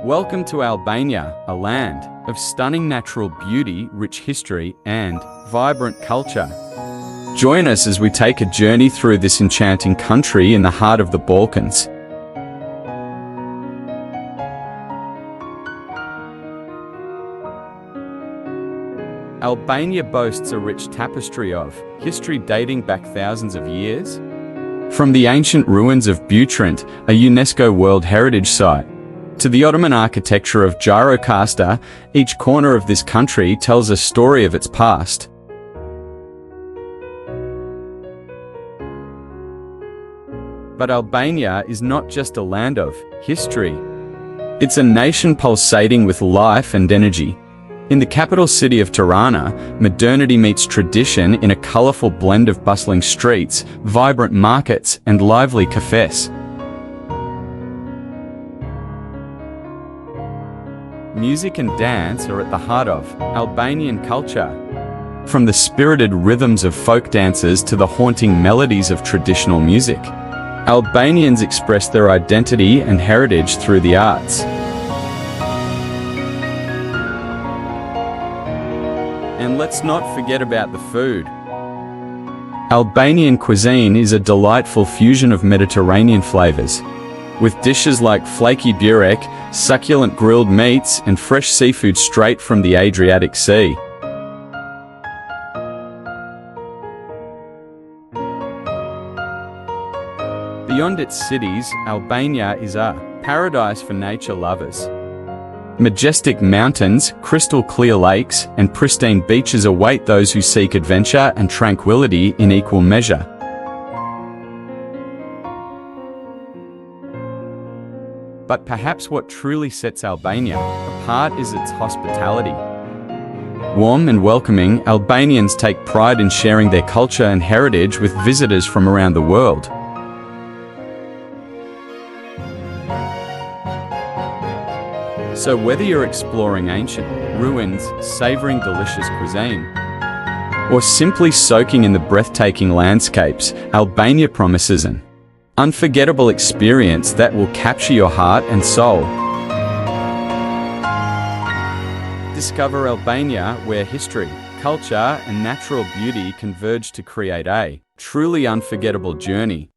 Welcome to Albania, a land of stunning natural beauty, rich history, and vibrant culture. Join us as we take a journey through this enchanting country in the heart of the Balkans. Albania boasts a rich tapestry of history dating back thousands of years. From the ancient ruins of Butrint, a UNESCO World Heritage Site, to the Ottoman architecture of Gjirokasta, each corner of this country tells a story of its past. But Albania is not just a land of history. It's a nation pulsating with life and energy. In the capital city of Tirana, modernity meets tradition in a colourful blend of bustling streets, vibrant markets, and lively cafes. Music and dance are at the heart of Albanian culture. From the spirited rhythms of folk dances to the haunting melodies of traditional music, Albanians express their identity and heritage through the arts. And let's not forget about the food. Albanian cuisine is a delightful fusion of Mediterranean flavors, with dishes like flaky burek, succulent grilled meats, and fresh seafood straight from the Adriatic Sea. Beyond its cities, Albania is a paradise for nature lovers. Majestic mountains, crystal-clear lakes, and pristine beaches await those who seek adventure and tranquility in equal measure. But perhaps what truly sets Albania apart is its hospitality. Warm and welcoming, Albanians take pride in sharing their culture and heritage with visitors from around the world. So whether you're exploring ancient ruins, savoring delicious cuisine, or simply soaking in the breathtaking landscapes, Albania promises an unforgettable experience that will capture your heart and soul. Discover Albania, where history, culture, and natural beauty converge to create a truly unforgettable journey.